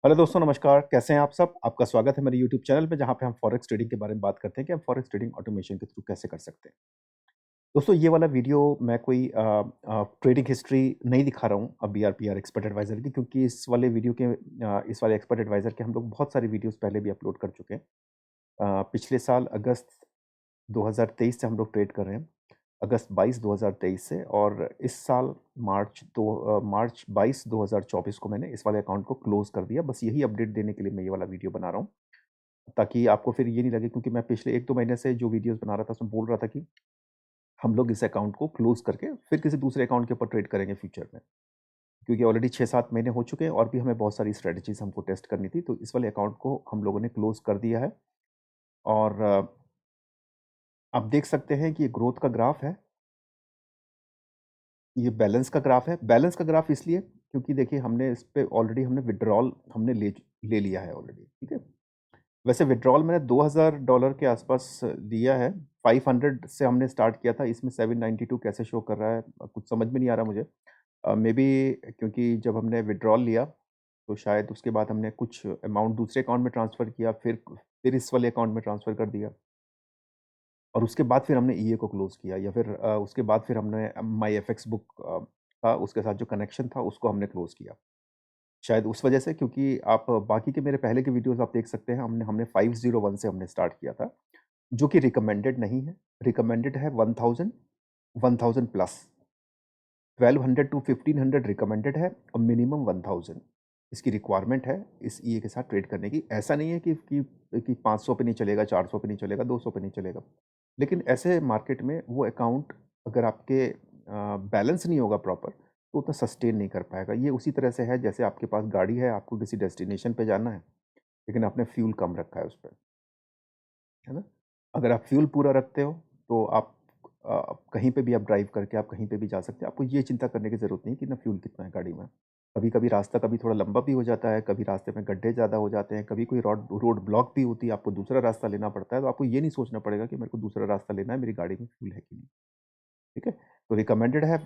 Hello दोस्तों, नमस्कार। कैसे हैं आप सब? आपका स्वागत है मेरे यूट्यूब चैनल पे, जहाँ पे हम फॉरेक्स ट्रेडिंग के बारे में बात करते हैं कि हम फॉरेक्स ट्रेडिंग ऑटोमेशन के थ्रू कैसे कर सकते हैं। दोस्तों, ये वाला वीडियो मैं कोई ट्रेडिंग हिस्ट्री नहीं दिखा रहा हूँ बीआरपीआर एक्सपर्ट एडवाइजर की, क्योंकि इस वाले एक्सपर्ट एडवाइजर के हम लोग बहुत सारे वीडियोस पहले भी अपलोड कर चुके हैं। पिछले साल अगस्त 2023 से हम लोग ट्रेड कर रहे हैं, अगस्त 22 2023 से, और इस साल मार्च 22 2024 को मैंने इस वाले अकाउंट को क्लोज कर दिया। बस यही अपडेट देने के लिए मैं ये वाला वीडियो बना रहा हूँ, ताकि आपको फिर ये नहीं लगे, क्योंकि मैं पिछले 1-2 महीने से जो वीडियोस बना रहा था उसमें बोल रहा था कि हम लोग इस अकाउंट को क्लोज करके फिर किसी दूसरे अकाउंट के ऊपर ट्रेड करेंगे फ्यूचर में, क्योंकि ऑलरेडी 6-7 महीने हो चुके हैं और भी हमें बहुत सारी स्ट्रेटजीज हमको टेस्ट करनी थी। तो इस वाले अकाउंट को हम लोगों ने क्लोज कर दिया है। और आप देख सकते हैं कि ये ग्रोथ का ग्राफ है, ये बैलेंस का ग्राफ है। बैलेंस का ग्राफ इसलिए क्योंकि देखिए, हमने इस पे ऑलरेडी हमने विड्रॉल हमने ले ले लिया है ऑलरेडी, ठीक है। वैसे विड्रॉल मैंने $2000 के आसपास दिया है। 500 से हमने स्टार्ट किया था, इसमें 792 कैसे शो कर रहा है कुछ समझ में नहीं आ रहा मुझे। मे बी क्योंकि जब हमने विड्रॉल लिया तो शायद उसके बाद हमने कुछ अमाउंट दूसरे अकाउंट में ट्रांसफ़र किया, फिर इस वाले अकाउंट में ट्रांसफ़र कर दिया, और उसके बाद फिर हमने ईए को क्लोज़ किया, या फिर उसके बाद फिर हमने माई एफएक्स बुक था, उसके साथ जो कनेक्शन था उसको हमने क्लोज़ किया। शायद उस वजह से, क्योंकि आप बाकी के मेरे पहले के वीडियोज़ आप देख सकते हैं, हमने हमने 501 से हमने स्टार्ट किया था, जो कि रिकमेंडेड नहीं है। रिकमेंडेड है 1000, 1000 प्लस। 1200 टू 1500 रिकमेंडेड है, और मिनिमम 1000 इसकी रिक्वायरमेंट है इस ईए के साथ ट्रेड करने की। ऐसा नहीं है कि 500 पे नहीं चलेगा, 400 पे नहीं चलेगा, 200 पे नहीं चलेगा। लेकिन ऐसे मार्केट में वो अकाउंट अगर आपके बैलेंस नहीं होगा प्रॉपर, तो उतना सस्टेन नहीं कर पाएगा। ये उसी तरह से है जैसे आपके पास गाड़ी है, आपको किसी डेस्टिनेशन पे जाना है, लेकिन आपने फ्यूल कम रखा है उस पे, है ना? अगर आप फ्यूल पूरा रखते हो, तो आप कहीं पे भी आप ड्राइव करके आप कहीं पे भी जा सकते हैं। आपको ये चिंता करने की ज़रूरत नहीं है कि ना फ्यूल कितना है गाड़ी में। कभी-कभी रास्ता कभी थोड़ा लंबा भी हो जाता है, कभी रास्ते में गड्ढे ज़्यादा हो जाते हैं, कभी कोई रोड रोड ब्लॉक भी होती है, आपको दूसरा रास्ता लेना पड़ता है, तो आपको ये नहीं सोचना पड़ेगा कि मेरे को दूसरा रास्ता लेना है, मेरी गाड़ी में फ्यूल है कि नहीं, ठीक है? तो रिकमेंडेड है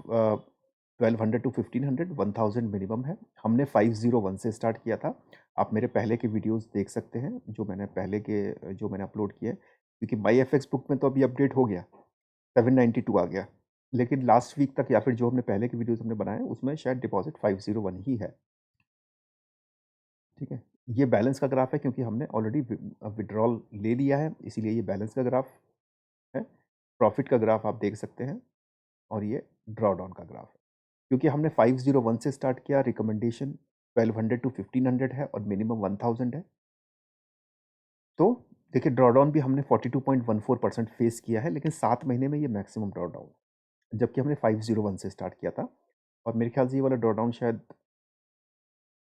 1200 टू 1500, 1000 मिनिमम है। हमने 501 से स्टार्ट किया था। आप मेरे पहले के वीडियोज़ देख सकते हैं, जो मैंने अपलोड किए हैं, क्योंकि माई एफएक्स बुक में तो अभी अपडेट हो गया, 792 आ गया। लेकिन लास्ट वीक तक, या फिर जो हमने पहले के वीडियोज़ हमने बनाए, उसमें शायद डिपॉज़िट 501 ही है, ठीक है? ये बैलेंस का ग्राफ है, क्योंकि हमने ऑलरेडी विथड्रॉल ले लिया है, इसीलिए ये बैलेंस का ग्राफ है। प्रॉफ़िट का ग्राफ आप देख सकते हैं, और ये ड्रॉडाउन का ग्राफ है। क्योंकि हमने 501 से स्टार्ट किया, रिकमेंडेशन 1200 टू 1500 है, और मिनिमम 1000 है। तो देखिए, ड्रॉडाउन भी हमने 42.14% फेस किया है, लेकिन 7 महीने में ये मैक्सिमम ड्रॉडाउन, जबकि हमने 501 से स्टार्ट किया था। और मेरे ख्याल से ये वाला ड्रॉडाउन शायद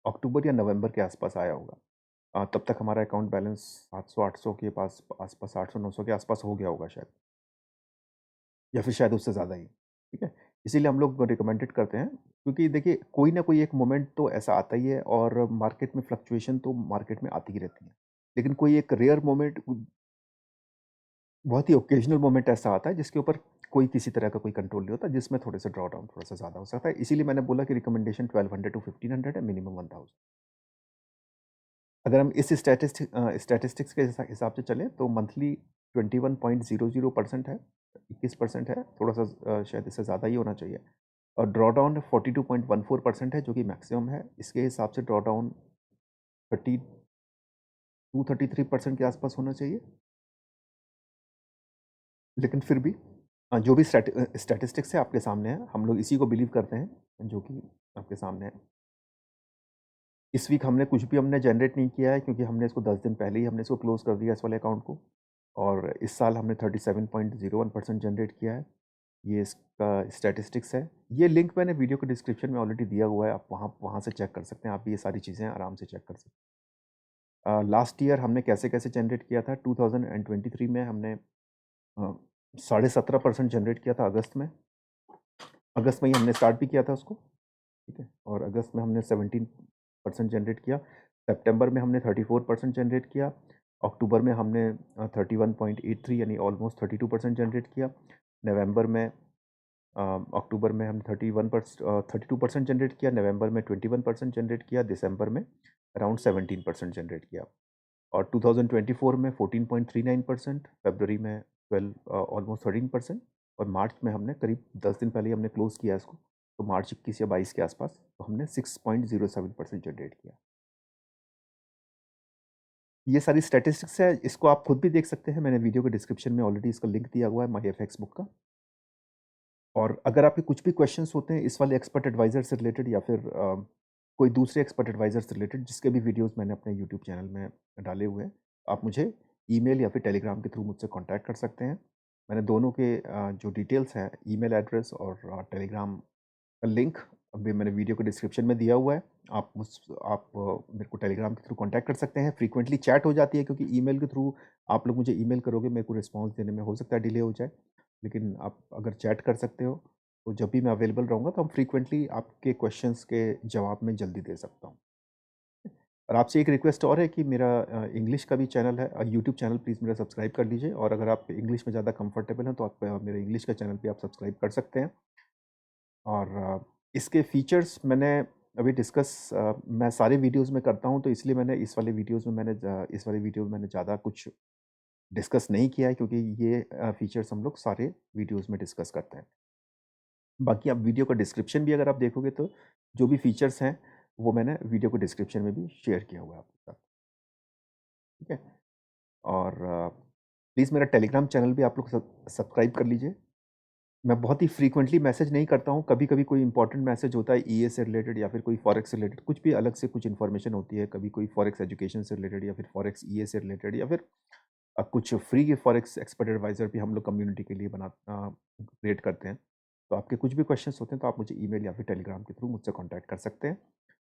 अक्टूबर या नवंबर के आसपास आया होगा। तब तक हमारा अकाउंट बैलेंस 700-800 के पास आसपास, 800-900 के आसपास हो गया होगा शायद, या फिर शायद उससे ज़्यादा ही, ठीक है? इसीलिए हम लोग रिकमेंडेड करते हैं, क्योंकि देखिए, कोई ना कोई एक मोमेंट तो ऐसा आता ही है, और मार्केट में फ्लक्चुएशन तो मार्केट में आती ही रहती है। लेकिन कोई एक रेयर मोमेंट, बहुत ही ओकेजनल मोमेंट ऐसा आता है जिसके ऊपर कोई किसी तरह का कोई कंट्रोल नहीं होता, जिसमें थोड़े से ड्रॉडाउन थोड़ा सा ज़्यादा हो सकता है। इसीलिए मैंने बोला कि रिकमेंडेशन 1200 टू 1500 है, मिनिमम 1000। अगर हम इस स्टैटिस्टिक्स के हिसाब से चलें, तो मंथली 21.00% है, 21% है, थोड़ा सा शायद इससे ज़्यादा ही होना चाहिए। और ड्रॉडाउन 42.14% है, जो कि मैक्सिमम है। इसके हिसाब से ड्रॉडाउन 32-33% के आसपास होना चाहिए। लेकिन फिर भी जो भी स्टैटिस्टिक्स है आपके सामने है, हम लोग इसी को बिलीव करते हैं, जो कि आपके सामने है। इस वीक हमने कुछ भी हमने जनरेट नहीं किया है, क्योंकि हमने इसको 10 दिन पहले ही हमने इसको क्लोज़ कर दिया, इस वाले अकाउंट को। और इस साल हमने 37.01% जनरेट किया है। ये इसका स्टैटिस्टिक्स है। ये लिंक मैंने वीडियो के डिस्क्रिप्शन में ऑलरेडी दिया हुआ है, आप वहाँ वहाँ से चेक कर सकते हैं। आप भी ये सारी चीज़ें आराम से चेक कर सकते हैं। लास्ट ईयर हमने कैसे-कैसे जनरेट किया था, 2023 में हमने 17.5% जनरेट किया था अगस्त में। अगस्त में ही हमने स्टार्ट भी किया था उसको, ठीक है? और अगस्त में हमने 17% जनरेट किया। सितंबर में हमने 34% जनरेट किया। अक्टूबर में हमने 31.83 यानी ऑलमोस्ट 32% जनरेट किया। नवंबर में अक्टूबर में हम 32% जनरेट किया, नवंबर में 21% जनरेट किया, दिसंबर में अराउंड 17% जनरेट किया। और 2024 में 14.39%, फरवरी में 12 ऑलमोस्ट 13%, और मार्च में हमने करीब 10 दिन पहले ही हमने क्लोज किया इसको, तो मार्च 21 या 22 के आसपास तो हमने 6.07% जनरेट किया। ये सारी स्टैटिस्टिक्स है, इसको आप खुद भी देख सकते हैं, मैंने वीडियो के डिस्क्रिप्शन में ऑलरेडी इसका लिंक दिया हुआ है माई एफ एक्स बुक का। और अगर आपके कुछ भी क्वेश्चंस होते हैं इस वाले एक्सपर्ट एडवाइज़र से रिलेटेड या फिर कोई दूसरे एक्सपर्ट एडवाइज़र से रिलेटेड जिसके भी वीडियोस मैंने अपने यूट्यूब चैनल में डाले हुए हैं, आप मुझे ईमेल या फिर टेलीग्राम के थ्रू मुझसे कांटेक्ट कर सकते हैं। मैंने दोनों के जो डिटेल्स हैं, ईमेल एड्रेस और टेलीग्राम का लिंक अभी मैंने वीडियो के डिस्क्रिप्शन में दिया हुआ है। आप मेरे को टेलीग्राम के थ्रू कांटेक्ट कर सकते हैं। फ्रीक्वेंटली चैट हो जाती है क्योंकि ईमेल के थ्रू आप लोग मुझे ईमेल करोगे, मेरे को रिस्पॉन्स देने में हो सकता है डिले हो जाए। लेकिन आप अगर चैट कर सकते हो तो जब भी मैं अवेलेबल रहूँगा तो हम फ्रीक्वेंटली आपके क्वेश्चंस के जवाब में जल्दी दे सकता हूँ। और आपसे एक रिक्वेस्ट और है कि मेरा इंग्लिश का भी चैनल है, यूट्यूब चैनल प्लीज़ मेरा सब्सक्राइब कर लीजिए। और अगर आप इंग्लिश में ज़्यादा कंफर्टेबल हैं तो आप मेरे इंग्लिश का चैनल भी आप सब्सक्राइब कर सकते हैं। और इसके फीचर्स मैंने अभी डिस्कस मैं सारे वीडियोस में करता हूं, तो इसलिए मैंने इस वाले वीडियोस में इस वाले वीडियो में मैंने ज़्यादा कुछ डिस्कस नहीं किया है, क्योंकि ये फीचर्स हम लोग सारे वीडियोस में डिस्कस करते हैं। बाकी आप वीडियो का डिस्क्रिप्शन भी अगर आप देखोगे तो जो भी फीचर्स हैं वो मैंने वीडियो के डिस्क्रिप्शन में भी शेयर किया हुआ है आपके साथ। ठीक है। और प्लीज़ मेरा टेलीग्राम चैनल भी आप लोग सब्सक्राइब कर लीजिए। मैं बहुत ही फ्रीक्वेंटली मैसेज नहीं करता हूँ, कभी-कभी कोई इंपॉर्टेंट मैसेज होता है ईए से रिलेटेड या फिर कोई फॉरेक्स से रिलेटेड, कुछ भी अलग से कुछ इन्फॉर्मेशन होती है, कभी कोई फॉरेक्स एजुकेशन से रिलेटेड या फिर फॉरेक्स ईए से रिलेटेड या फिर कुछ फ्री के फॉरेक्स एक्सपर्ट एडवाइज़र भी हम लोग कम्युनिटी के लिए क्रिएट करते हैं। तो आपके कुछ भी क्वेश्चंस होते हैं तो आप मुझे ईमेल या फिर टेलीग्राम के थ्रू मुझसे कॉन्टैक्ट कर सकते हैं।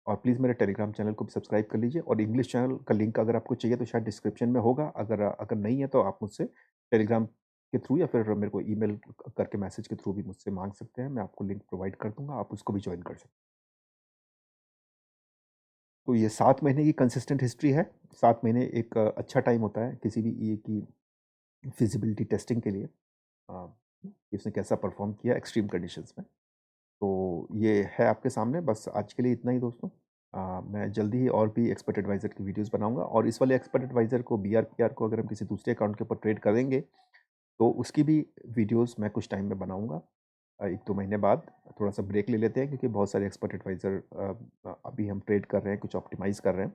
और प्लीज़ मेरे टेलीग्राम चैनल को भी सब्सक्राइब कर लीजिए, और इंग्लिश चैनल का लिंक अगर आपको चाहिए तो शायद डिस्क्रिप्शन में होगा, अगर अगर नहीं है तो आप मुझसे टेलीग्राम के थ्रू या फिर मेरे को ईमेल करके मैसेज के थ्रू भी मुझसे मांग सकते हैं, मैं आपको लिंक प्रोवाइड कर दूंगा, आप उसको भी ज्वाइन कर सकते हैं। तो ये 7 महीने की कंसिस्टेंट हिस्ट्री है। 7 महीने एक अच्छा टाइम होता है किसी भी ई की फिजिबिलिटी टेस्टिंग के लिए, अ, कि उसने कैसा परफॉर्म किया एक्सट्रीम कंडीशंस में। तो ये है आपके सामने, बस आज के लिए इतना ही दोस्तों। मैं जल्दी ही और भी एक्सपर्ट एडवाइज़र की वीडियोस बनाऊंगा, और इस वाले एक्सपर्ट एडवाइज़र को BRPR को अगर हम किसी दूसरे अकाउंट के ऊपर ट्रेड करेंगे तो उसकी भी वीडियोस मैं कुछ टाइम में बनाऊंगा। 1-2 महीने बाद थोड़ा सा ब्रेक ले लेते हैं, क्योंकि बहुत सारे एक्सपर्ट एडवाइज़र अभी हम ट्रेड कर रहे हैं, कुछ ऑप्टिमाइज़ कर रहे हैं।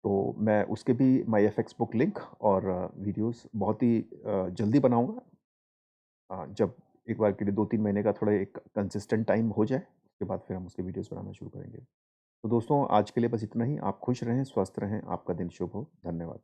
तो मैं उसके भी माई एफ एक्स बुक लिंक और वीडियोस बहुत ही जल्दी बनाऊंगा। जब एक बार के लिए 2-3 महीने का थोड़ा एक कंसिस्टेंट टाइम हो जाए, उसके बाद फिर हम उसके वीडियोस बनाना शुरू करेंगे। तो दोस्तों आज के लिए बस इतना ही। आप खुश रहें, स्वस्थ रहें, आपका दिन शुभ हो। धन्यवाद।